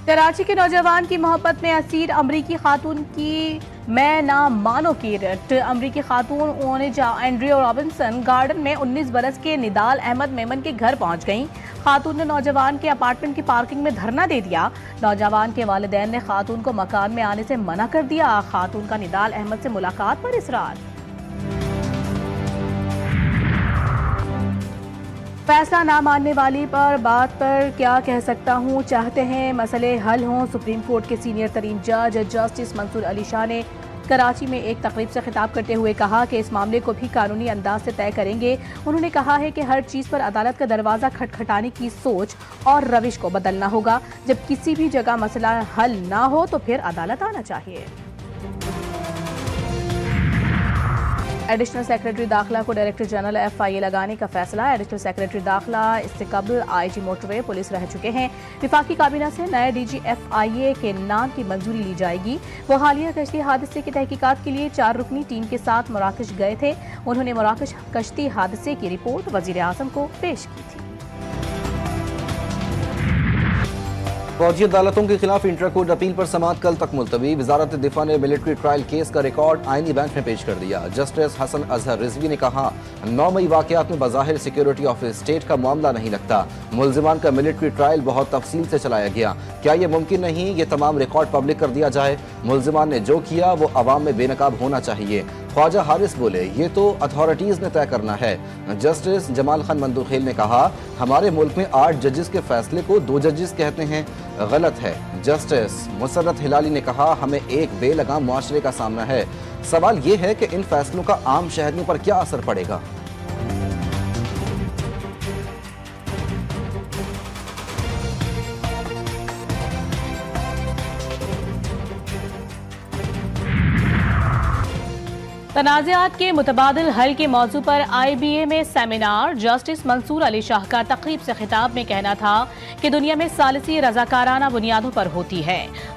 कराची के नौजवान की मोहब्बत में असीर अमरीकी खातून की मैं ना मानो की रट। अमरीकी खातून ओनेजा एंड्रियो रॉबिन्सन गार्डन में 19 बरस के निदाल अहमद मेमन के घर पहुंच गईं। खातून ने नौजवान के अपार्टमेंट की पार्किंग में धरना दे दिया। नौजवान के वालिदैन ने खातून को मकान में आने से मना कर दिया। खातून का निदाल अहमद से मुलाकात पर इसरार। फैसला ना मानने वाली पर बात पर क्या कह सकता हूँ, चाहते हैं मसले हल हों। सुप्रीम कोर्ट के सीनियर तरीन जज जस्टिस मंसूर अली शाह ने कराची में एक तकरीब से खिताब करते हुए कहा कि इस मामले को भी कानूनी अंदाज से तय करेंगे। उन्होंने कहा है कि हर चीज़ पर अदालत का दरवाज़ा खटखटाने की सोच और रविश को बदलना होगा। जब किसी भी जगह मसला हल ना हो तो फिर अदालत आना चाहिए। एडिशनल सेक्रेटरी दाखिला को डायरेक्टर जनरल FIA लगाने का फैसला। एडिशनल सेक्रेटरी दाखिला इससे कबल IG मोटरवे पुलिस रह चुके हैं। विफाकी काबीना से नए DG FIA के नाम की मंजूरी ली जाएगी। वो हालिया कश्ती हादसे की तहकीकात के लिए 4 रुकनी टीम के साथ मराकश गए थे। उन्होंने मराकश कश्ती हादसे की रिपोर्ट वजीर आजम को पेश की थी। फौजी अदालतों के खिलाफ इंट्रा कोर्ट अपील पर समाअत कल तक मुलतवी। वजारत दिफा ने मिलिट्री ट्रायल केस का रिकॉर्ड आईनी बेंच में पेश कर दिया। जस्टिस हसन अजहर रिजवी ने कहा, 9 मई वाकयात में बज़ाहिर सिक्योरिटी ऑफ स्टेट का मामला नहीं लगता। मुलजिमान का मिलिट्री ट्रायल बहुत तफसील से चलाया गया। क्या ये मुमकिन नहीं ये तमाम रिकॉर्ड पब्लिक कर दिया जाए? मुलजिमान ने जो किया वो अवाम में बेनकाब होना चाहिए। ख्वाजा हारिस बोले, ये तो अथॉरिटीज ने तय करना है। जस्टिस जमाल खान मंदुखेल ने कहा, हमारे मुल्क में 8 जजेस के फैसले को 2 जजेस कहते हैं, गलत है। जस्टिस मुसर्रत हिलाली ने कहा, हमें एक बेलगाम मुआशरे का सामना है। सवाल ये है कि इन फैसलों का आम शहरियों पर क्या असर पड़ेगा। तनाज़ात के मुतबादिल हल के मौजू पर IBA में सेमिनार। जस्टिस मंसूर अली शाह का तकरीब से खिताब में कहना था कि दुनिया में सालिसी रज़ाकाराना बुनियादों पर होती है।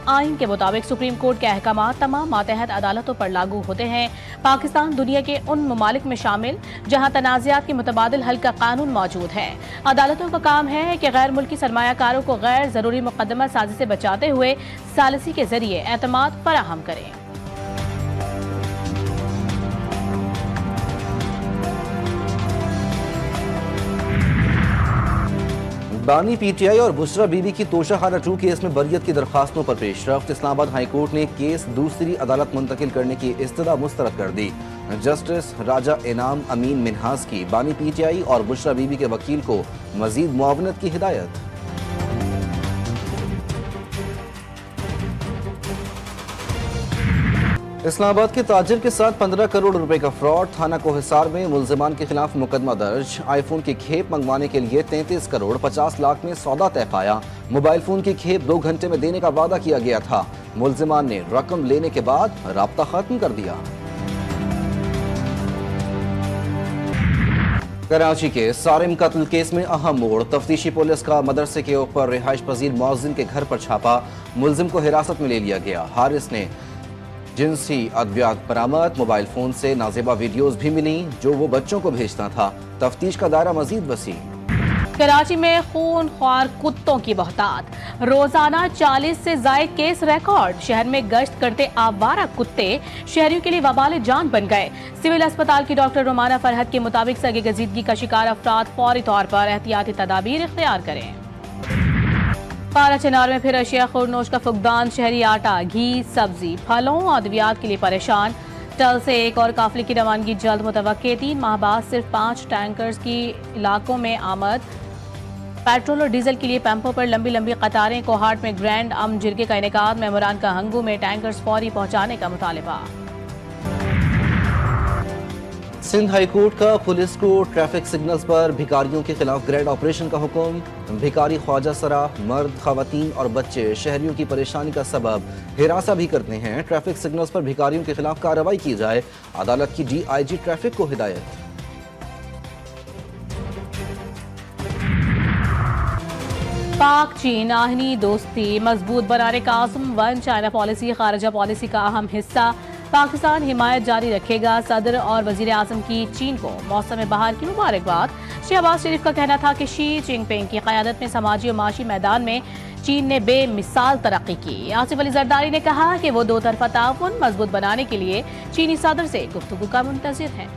आइन के मुताबिक सुप्रीम कोर्ट के अहकाम तमाम मातहत अदालतों पर लागू होते हैं। पाकिस्तान दुनिया के उन ममालिक में शामिल जहाँ तनाज़ात के मुतबादिल हल का कानून मौजूद है। अदालतों का काम है कि गैर मुल्की सरमायाकारों को गैर ज़रूरी मुकदमा साजी से बचाते हुए सालिसी के जरिए एतमाद फराहम करें। बानी PTI और बुशरा बीबी की तोशाखाना 2 केस में बरियत की दरखास्तों पर पेशरफ्त। इस्लामाबाद हाई कोर्ट ने केस दूसरी अदालत मुंतकिल करने की इस्तदा मुस्तरद कर दी। जस्टिस राजा इनाम अमीन मिनहास की बानी PTI और बुशरा बीबी के वकील को मजीद मुआवनत की हिदायत। इस्लामाबाद के ताजिर के साथ 15 करोड़ रुपए का फ्रॉड। थाना कोहिसार में मुल्जिमान के खिलाफ मुकदमा दर्ज। आईफोन की खेप मंगवाने के लिए 33 करोड़ 50 लाख में सौदा तय पाया। मोबाइल फोन की खेप 2 घंटे में देने का वादा किया गया था। मुल्जिमान ने रकम लेने के बाद राब्ता खत्म कर दिया। कराची के सारिम कत्ल केस में अहम मोड़। तफ्तीशी पुलिस का मदरसे के ऊपर रिहाइश पजीर मौजिन के घर पर छापा। मुल्जिम को हिरासत में ले लिया गया। हारिस ने जिनसी अद्वियात बरामद। मोबाइल फोन से नाजेबा वीडियोस भी मिली जो वो बच्चों को भेजता था। तफ्तीश का दायरा मजीद वसी। कराची में खूनख्वार कुत्तों की बहुतात। रोजाना 40 से जायद केस रिकॉर्ड। शहर में गश्त करते आवारा कुत्ते शहरियों के लिए वबाल जान बन गए। सिविल अस्पताल की डॉक्टर रोमाना फरहत के मुताबिक सगे गजीदगी का शिकार अफराद फौरी तौर पर एहतियाती तदाबीर इख्तियार करें। पारा चनार में फिर अशिया खुरनोश का फुकदान। शहरी आटा, घी, सब्जी, फलों और अद्वियात के लिए परेशान। टल से एक और काफिले की रवानगी जल्द मुतवक्के। 3 माह बाद सिर्फ 5 टैंकर्स की इलाकों में आमद। पेट्रोल और डीजल के लिए पंपों पर लंबी लंबी कतारें। कोहाट में ग्रैंड अम जिरगे का इनेकाद। मेमोरान का हंगू में टैंकर्स फौरी पहुंचाने का मुतालिबा। सिंध हाई कोर्ट का पुलिस को ट्रैफिक सिग्नल्स पर भिखारियों के खिलाफ ग्रैंड ऑपरेशन का हुक्म। भिखारी ख्वाजा सरा मर्द, खवातीन और बच्चे शहरियों की परेशानी का सबब हिरासा भी करते हैं। ट्रैफिक सिग्नल्स पर भिखारियों के खिलाफ कार्रवाई की जाए। अदालत की DIG ट्रैफिक को हिदायत। पाक चीन आहनी दोस्ती मजबूत बनाने का आज़म। 1 चाइना पॉलिसी खारजा पॉलिसी का अहम हिस्सा। पाकिस्तान हिमायत जारी रखेगा। सदर और वजीर आजम की चीन को मौसम बहार की मुबारकबाद। शहबाज शरीफ का कहना था कि शी जिनपिंग की क़यादत में समाजी और माशी मैदान में चीन ने बेमिसाल तरक्की की। आसिफ अली जरदारी ने कहा कि वो दो तरफा ताउन मजबूत बनाने के लिए चीनी सदर से गुफ्तगू का मुंतज़िर हैं।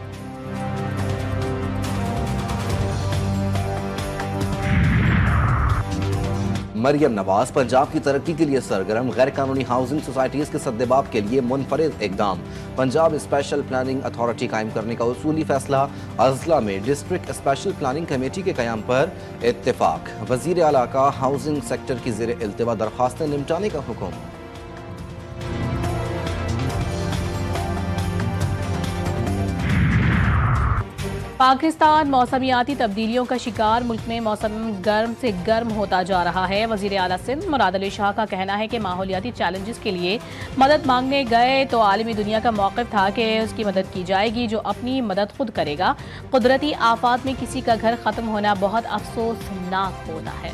मरियम नवाज पंजाब की तरक्की के लिए सरगर्म। गैर कानूनी हाउसिंग सोसाइटीज के सद्देबाब के लिए मुनफरिद इकदाम। पंजाब स्पेशल प्लानिंग अथॉरिटी कायम करने का उसूली फैसला। अजला में डिस्ट्रिक्ट स्पेशल प्लानिंग कमेटी के कयाम पर इत्तेफाक। वजीर आला का हाउसिंग सेक्टर की ज़ेर इल्तिवा दरखास्तें निपटाने का हुक्म। पाकिस्तान मौसमियाती तब्दीलियों का शिकार। मुल्क में मौसम गर्म से गर्म होता जा रहा है। वजीर आला सिंध मुराद अली शाह का कहना है कि माहौलियाती चैलेंजेस के लिए मदद मांगने गए तो आलमी दुनिया का मौक़िफ़ था कि उसकी मदद की जाएगी, जो अपनी मदद खुद करेगा। कुदरती आफात में किसी का घर ख़त्म होना बहुत अफसोसनाक होता है।